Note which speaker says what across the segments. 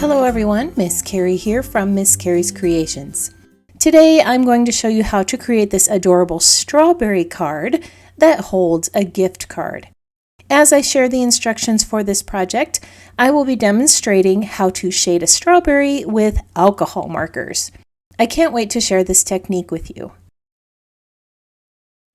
Speaker 1: Hello everyone, Miss Carrie here from Miss Carrie's Creations. Today I'm going to show you how to create this adorable strawberry card that holds a gift card. As I share the instructions for this project, I will be demonstrating how to shade a strawberry with alcohol markers. I can't wait to share this technique with you.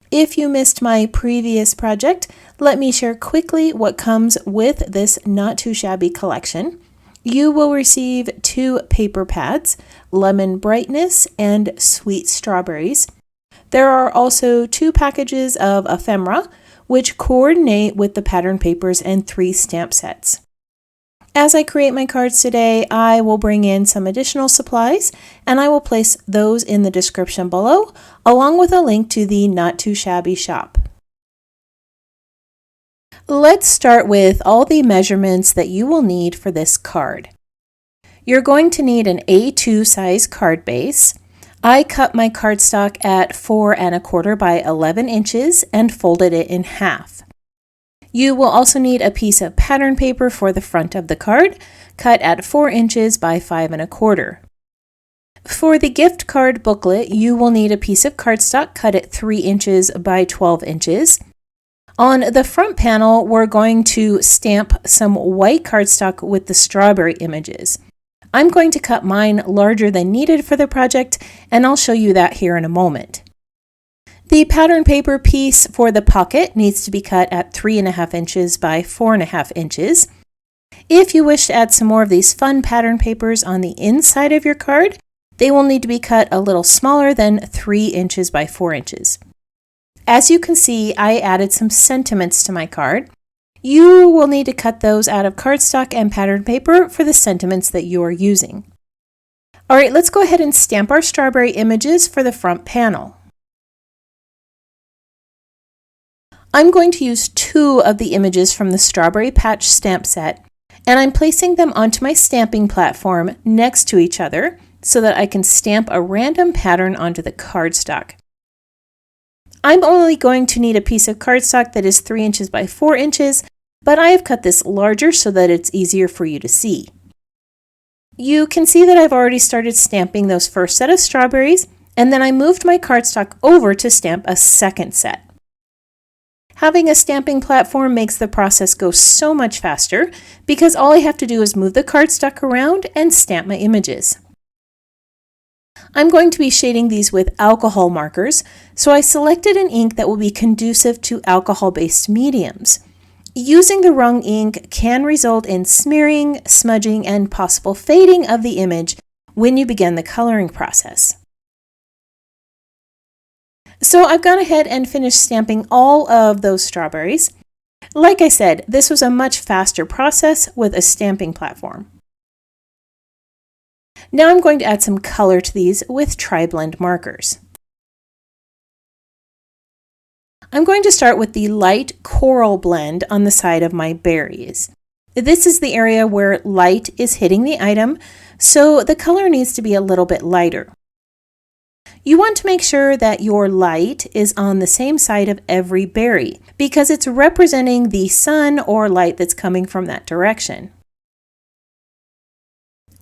Speaker 1: If you missed my previous project, let me share quickly what comes with this Not2Shabby collection. You will receive 2 paper pads, Lemon Brightness and Sweet Strawberries. There are also 2 packages of ephemera, which coordinate with the pattern papers, and 3 stamp sets. As I create my cards today, I will bring in some additional supplies, and I will place those in the description below, along with a link to the Not2Shabby shop. Let's start with all the measurements that you will need for this card. You're going to need an A2 size card base. I cut my cardstock at 4 1/4 by 11 inches and folded it in half. You will also need a piece of pattern paper for the front of the card, cut at 4 inches by 5 1/4. For the gift card booklet, you will need a piece of cardstock cut at 3 inches by 12 inches. On the front panel, we're going to stamp some white cardstock with the strawberry images. I'm going to cut mine larger than needed for the project, and I'll show you that here in a moment. The pattern paper piece for the pocket needs to be cut at 3 1/2 inches by 4 1/2 inches. If you wish to add some more of these fun pattern papers on the inside of your card, they will need to be cut a little smaller than 3 inches by 4 inches. As you can see, I added some sentiments to my card. You will need to cut those out of cardstock and pattern paper for the sentiments that you are using. All right, let's go ahead and stamp our strawberry images for the front panel. I'm going to use 2 of the images from the Strawberry Patch stamp set, and I'm placing them onto my stamping platform next to each other so that I can stamp a random pattern onto the cardstock. I'm only going to need a piece of cardstock that is 3 inches by 4 inches, but I have cut this larger so that it's easier for you to see. You can see that I've already started stamping those first set of strawberries, and then I moved my cardstock over to stamp a second set. Having a stamping platform makes the process go so much faster because all I have to do is move the cardstock around and stamp my images. I'm going to be shading these with alcohol markers, so I selected an ink that will be conducive to alcohol-based mediums. Using the wrong ink can result in smearing, smudging, and possible fading of the image when you begin the coloring process. So I've gone ahead and finished stamping all of those strawberries. Like I said, this was a much faster process with a stamping platform. Now I'm going to add some color to these with tri-blend markers. I'm going to start with the light coral blend on the side of my berries. This is the area where light is hitting the item, so the color needs to be a little bit lighter. You want to make sure that your light is on the same side of every berry because it's representing the sun or light that's coming from that direction.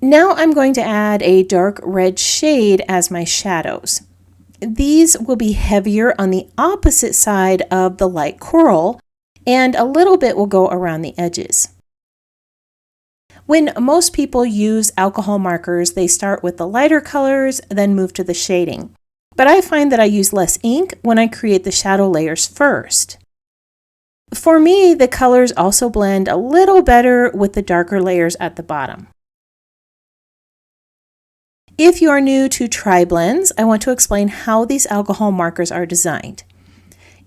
Speaker 1: Now I'm going to add a dark red shade as my shadows. These will be heavier on the opposite side of the light coral, and a little bit will go around the edges. When most people use alcohol markers, they start with the lighter colors, then move to the shading. But I find that I use less ink when I create the shadow layers first. For me, the colors also blend a little better with the darker layers at the bottom. If you are new to tri-blends, I want to explain how these alcohol markers are designed.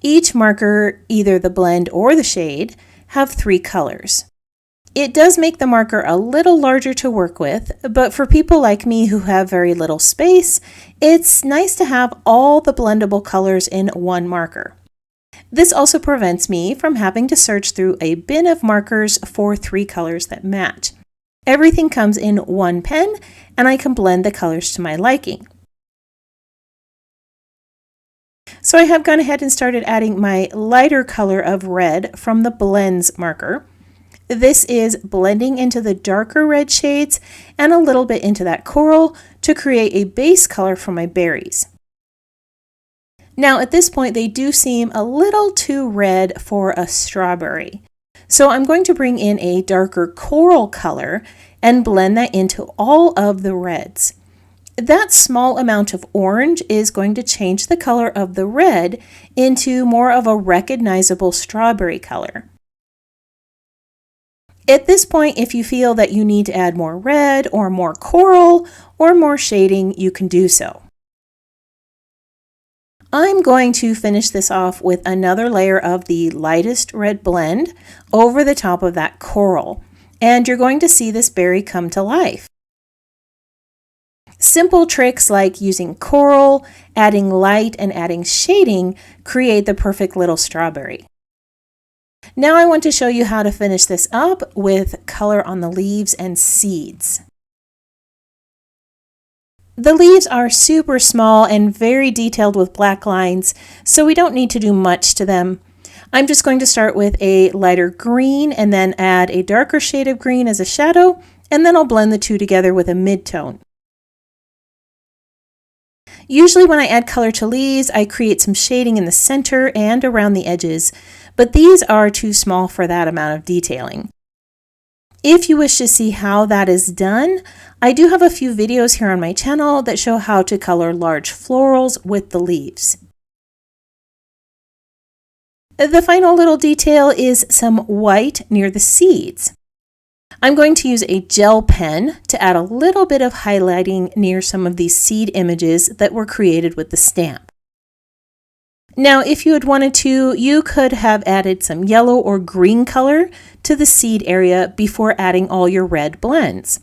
Speaker 1: Each marker, either the blend or the shade, have 3 colors. It does make the marker a little larger to work with, but for people like me who have very little space, it's nice to have all the blendable colors in one marker. This also prevents me from having to search through a bin of markers for 3 colors that match. Everything comes in one pen, and I can blend the colors to my liking. So I have gone ahead and started adding my lighter color of red from the blends marker. This is blending into the darker red shades and a little bit into that coral to create a base color for my berries. Now at this point they do seem a little too red for a strawberry. So I'm going to bring in a darker coral color and blend that into all of the reds. That small amount of orange is going to change the color of the red into more of a recognizable strawberry color. At this point, if you feel that you need to add more red or more coral or more shading, you can do so. I'm going to finish this off with another layer of the lightest red blend over the top of that coral, and you're going to see this berry come to life. Simple tricks like using coral, adding light, and adding shading create the perfect little strawberry. Now I want to show you how to finish this up with color on the leaves and seeds. The leaves are super small and very detailed with black lines, so we don't need to do much to them. I'm just going to start with a lighter green and then add a darker shade of green as a shadow, and then I'll blend the two together with a mid-tone. Usually when I add color to leaves, I create some shading in the center and around the edges, but these are too small for that amount of detailing. If you wish to see how that is done, I do have a few videos here on my channel that show how to color large florals with the leaves. The final little detail is some white near the seeds. I'm going to use a gel pen to add a little bit of highlighting near some of these seed images that were created with the stamp. Now, if you had wanted to, you could have added some yellow or green color to the seed area before adding all your red blends.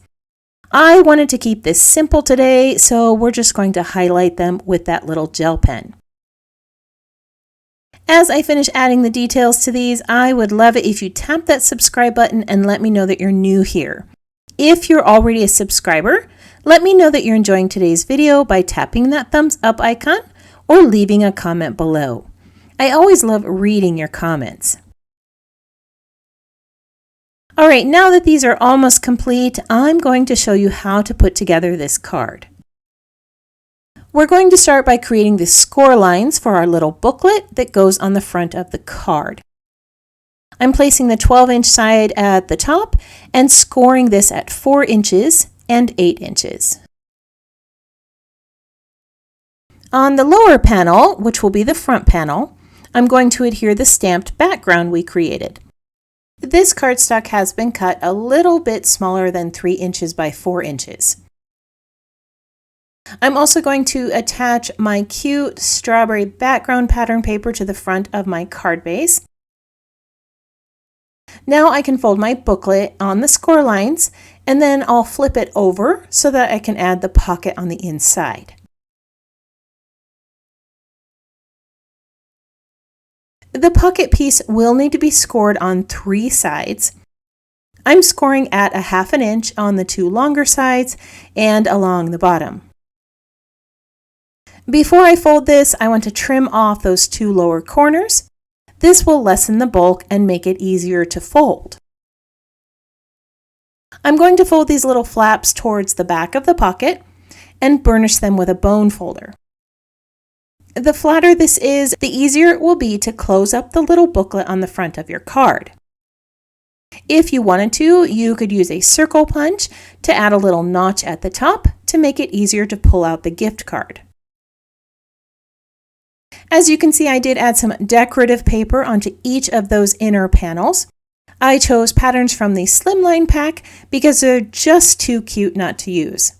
Speaker 1: I wanted to keep this simple today, so we're just going to highlight them with that little gel pen. As I finish adding the details to these, I would love it if you tap that subscribe button and let me know that you're new here. If you're already a subscriber, let me know that you're enjoying today's video by tapping that thumbs up icon or leaving a comment below. I always love reading your comments. All right, now that these are almost complete, I'm going to show you how to put together this card. We're going to start by creating the score lines for our little booklet that goes on the front of the card. I'm placing the 12-inch side at the top and scoring this at 4 inches and 8 inches. On the lower panel, which will be the front panel, I'm going to adhere the stamped background we created. This cardstock has been cut a little bit smaller than 3 inches by 4 inches. I'm also going to attach my cute strawberry background pattern paper to the front of my card base. Now I can fold my booklet on the score lines, and then I'll flip it over so that I can add the pocket on the inside. The pocket piece will need to be scored on 3 sides. I'm scoring at a 1/2 inch on the 2 longer sides and along the bottom. Before I fold this, I want to trim off those 2 lower corners. This will lessen the bulk and make it easier to fold. I'm going to fold these little flaps towards the back of the pocket and burnish them with a bone folder. The flatter this is, the easier it will be to close up the little booklet on the front of your card. If you wanted to, you could use a circle punch to add a little notch at the top to make it easier to pull out the gift card. As you can see, I did add some decorative paper onto each of those inner panels. I chose patterns from the Slimline pack because they're just too cute not to use.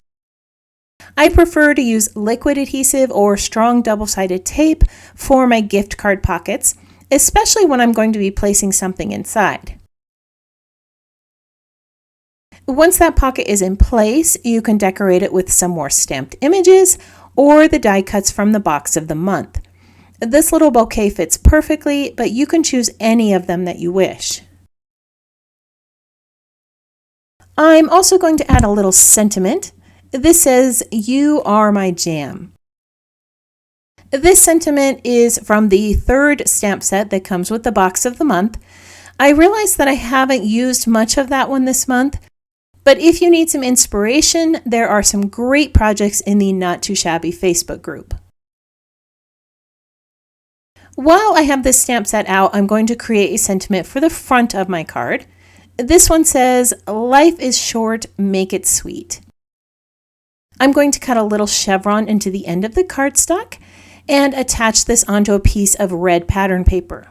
Speaker 1: I prefer to use liquid adhesive or strong double-sided tape for my gift card pockets, especially when I'm going to be placing something inside. Once that pocket is in place, you can decorate it with some more stamped images or the die cuts from the box of the month. This little bouquet fits perfectly, but you can choose any of them that you wish. I'm also going to add a little sentiment. This says, "You are my jam." This sentiment is from the 3rd stamp set that comes with the box of the month. I realize that I haven't used much of that one this month, but if you need some inspiration, there are some great projects in the Not2Shabby Facebook group. While I have this stamp set out, I'm going to create a sentiment for the front of my card. This one says, "Life is short, make it sweet." I'm going to cut a little chevron into the end of the cardstock and attach this onto a piece of red pattern paper.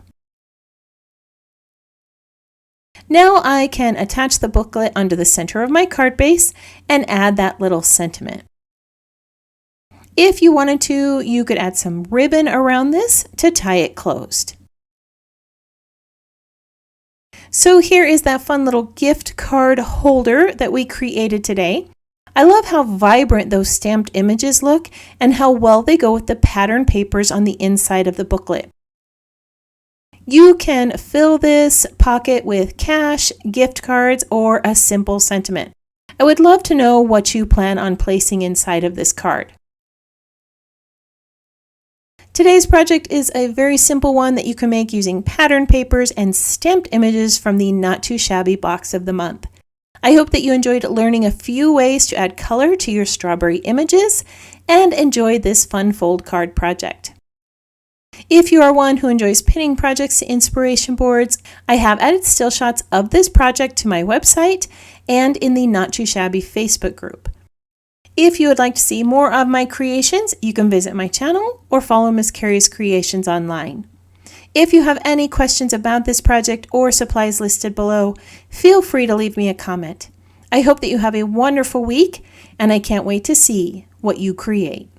Speaker 1: Now I can attach the booklet onto the center of my card base and add that little sentiment. If you wanted to, you could add some ribbon around this to tie it closed. So here is that fun little gift card holder that we created today. I love how vibrant those stamped images look and how well they go with the pattern papers on the inside of the booklet. You can fill this pocket with cash, gift cards, or a simple sentiment. I would love to know what you plan on placing inside of this card. Today's project is a very simple one that you can make using pattern papers and stamped images from the Not2Shabby box of the month. I hope that you enjoyed learning a few ways to add color to your strawberry images and enjoyed this fun fold card project. If you are one who enjoys pinning projects to inspiration boards, I have added still shots of this project to my website and in the Not2Shabby Facebook group. If you would like to see more of my creations, you can visit my channel or follow Miss Carrie's Creations online. If you have any questions about this project or supplies listed below, feel free to leave me a comment. I hope that you have a wonderful week, and I can't wait to see what you create.